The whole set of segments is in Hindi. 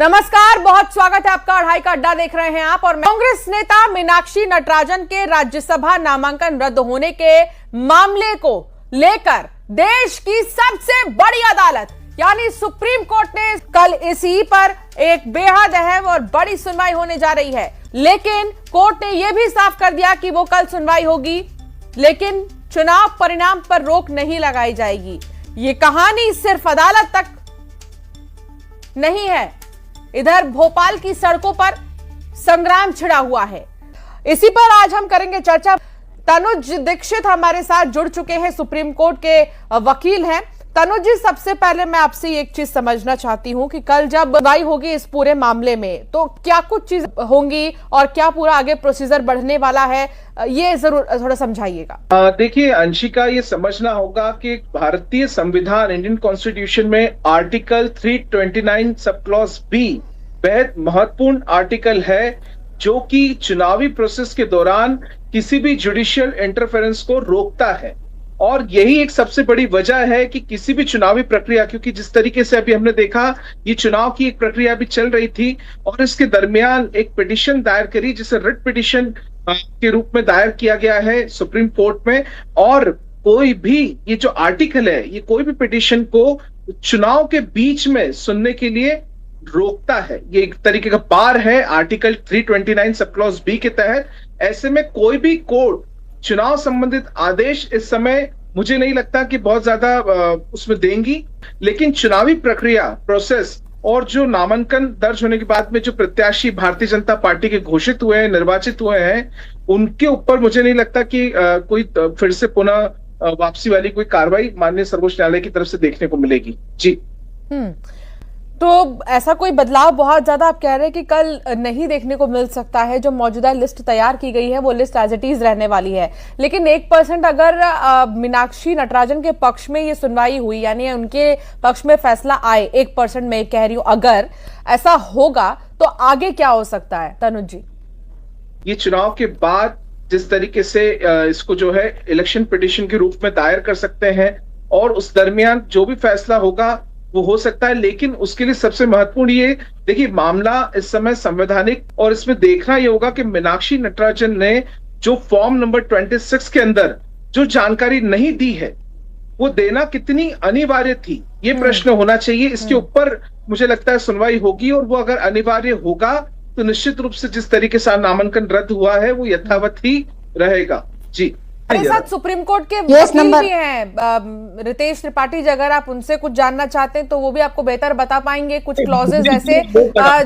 नमस्कार, बहुत स्वागत है आपका। अढ़ाई का अड्डा देख रहे हैं आप। और कांग्रेस नेता मीनाक्षी नटराजन के राज्यसभा नामांकन रद्द होने के मामले को लेकर देश की सबसे बड़ी अदालत यानी सुप्रीम कोर्ट ने कल इसी पर एक बेहद अहम और बड़ी सुनवाई होने जा रही है। लेकिन कोर्ट ने यह भी साफ कर दिया कि वो कल सुनवाई होगी, लेकिन चुनाव परिणाम पर रोक नहीं लगाई जाएगी। ये कहानी सिर्फ अदालत तक नहीं है, इधर भोपाल की सड़कों पर संग्राम छिड़ा हुआ है। इसी पर आज हम करेंगे चर्चा। तनुज दीक्षित हमारे साथ जुड़ चुके हैं, सुप्रीम कोर्ट के वकील हैं। तनुज जी, सबसे पहले मैं आपसे एक चीज समझना चाहती हूं कि कल जब सुनवाई होगी इस पूरे मामले में तो क्या कुछ चीज होंगी और क्या पूरा आगे प्रोसीजर बढ़ने वाला है, ये जरूर थोड़ा समझाइएगा। देखिए अंशिका, ये समझना होगा कि भारतीय संविधान इंडियन कॉन्स्टिट्यूशन में आर्टिकल 329 सब क्लॉज बी बेहद महत्वपूर्ण आर्टिकल है, जो कि चुनावी प्रोसेस के दौरान किसी भी जुडिशियल इंटरफेरेंस को रोकता है। और यही एक सबसे बड़ी वजह है कि किसी भी चुनावी प्रक्रिया, क्योंकि जिस तरीके से अभी हमने देखा ये चुनाव की एक प्रक्रिया भी चल रही थी और इसके दरमियान एक पिटीशन दायर करी जिसे रिट पिटीशन के रूप में दायर किया गया है सुप्रीम कोर्ट में। और कोई भी ये जो आर्टिकल है, ये कोई भी पिटीशन को चुनाव के बीच में सुनने के लिए रोकता है। ये एक तरीके का पार है आर्टिकल 329 सब क्लॉज बी के तहत। ऐसे में कोई भी कोर्ट चुनाव संबंधित आदेश इस समय मुझे नहीं लगता कि बहुत ज्यादा उसमें देंगी। लेकिन चुनावी प्रक्रिया प्रोसेस और जो नामांकन दर्ज होने के बाद में जो प्रत्याशी भारतीय जनता पार्टी के घोषित हुए हैं, निर्वाचित हुए हैं, उनके ऊपर मुझे नहीं लगता कि कोई फिर से पुनः वापसी वाली कोई कार्रवाई माननीय सर्वोच्च न्यायालय की तरफ से देखने को मिलेगी। जी तो ऐसा कोई बदलाव बहुत ज्यादा आप कह रहे हैं कि कल नहीं देखने को मिल सकता है। जो मौजूदा लिस्ट तैयार की गई है वो लिस्ट एज इट इज रहने वाली है। लेकिन 1% अगर मीनाक्षी नटराजन के पक्ष में ये सुनवाई हुई, यानी उनके पक्ष में फैसला आए, 1% में कह रही हूं, अगर ऐसा होगा तो आगे क्या हो सकता है तनुज जी? ये चुनाव के बाद जिस तरीके से इसको जो है इलेक्शन पिटीशन के रूप में दायर कर सकते हैं और उस दरमियान जो भी फैसला होगा वो हो सकता है। लेकिन उसके लिए सबसे महत्वपूर्ण ये देखिए, मामला इस समय संवैधानिक और इसमें देखना ये होगा कि मीनाक्षी नटराजन ने जो फॉर्म नंबर 26 के अंदर जो जानकारी नहीं दी है वो देना कितनी अनिवार्य थी, ये प्रश्न होना चाहिए। इसके ऊपर मुझे लगता है सुनवाई होगी और वो अगर अनिवार्य होगा तो निश्चित रूप से जिस तरीके से नामांकन रद्द हुआ है वो यथावत ही रहेगा। जी, मेरे साथ सुप्रीम कोर्ट के वकील भी हैं, रितेश त्रिपाठी जी। अगर आप उनसे कुछ जानना चाहते हैं तो वो भी आपको बेहतर बता पाएंगे। कुछ क्लॉजेज ऐसे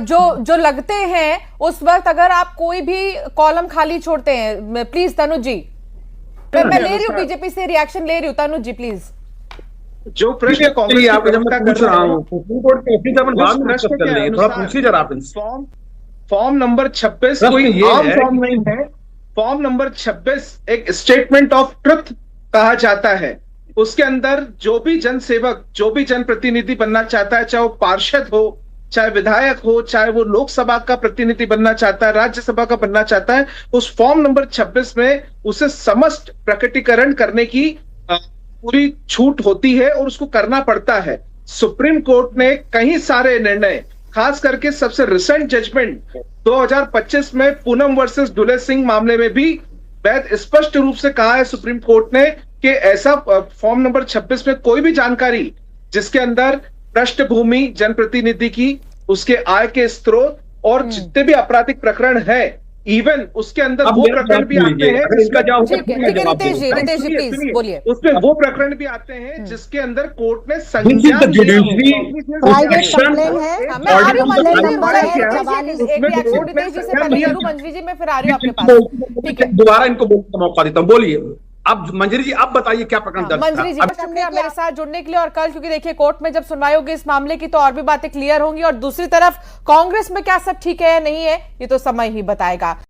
जो लगते हैं उस वक्त अगर आप कोई भी कॉलम खाली छोड़ते हैं। प्लीज तनुज जी, मैं ले रही हूँ, बीजेपी से रिएक्शन ले रही हूँ। तनुज जी प्लीज। जो प्रश्न फॉर्म नंबर 26 कोई आम फॉर्म नहीं है। फॉर्म नंबर 26 एक स्टेटमेंट ऑफ ट्रुथ कहा जाता है। उसके अंदर जो भी जनसेवक, जो भी जनप्रतिनिधि बनना चाहता है, चाहे वो पार्षद हो, चाहे विधायक हो, चाहे वो लोकसभा का प्रतिनिधि बनना चाहता है, राज्यसभा का बनना चाहता है, उस फॉर्म नंबर 26 में उसे समस्त प्रकटीकरण करने की पूरी छूट होती है और उसको करना पड़ता है। सुप्रीम कोर्ट ने कई सारे निर्णय, खास करके सबसे रिसेंट जजमेंट 2025 में पूनम वर्सेस दुले सिंह मामले में भी बेहद स्पष्ट रूप से कहा है सुप्रीम कोर्ट ने कि ऐसा फॉर्म नंबर 26 में कोई भी जानकारी जिसके अंदर पृष्ठभूमि जनप्रतिनिधि की, उसके आय के स्रोत और जितने भी आपराधिक प्रकरण है, इवन उसके अंदर वो प्रकरण भी आते हैं, उसमें वो प्रकरण भी आते हैं जिसके अंदर कोर्ट ने संज्ञान दोबारा इनको बोलने का मौका देता हूँ। बोलिए अब मंजरी जी, आप बताइए क्या प्रकरण दर्ज? मंजरी जी, शुक्रिया मेरे साथ जुड़ने के लिए। और कल क्योंकि देखिए कोर्ट में जब सुनवाई होगी इस मामले की तो और भी बातें क्लियर होंगी। और दूसरी तरफ कांग्रेस में क्या सब ठीक है या नहीं है ये तो समय ही बताएगा।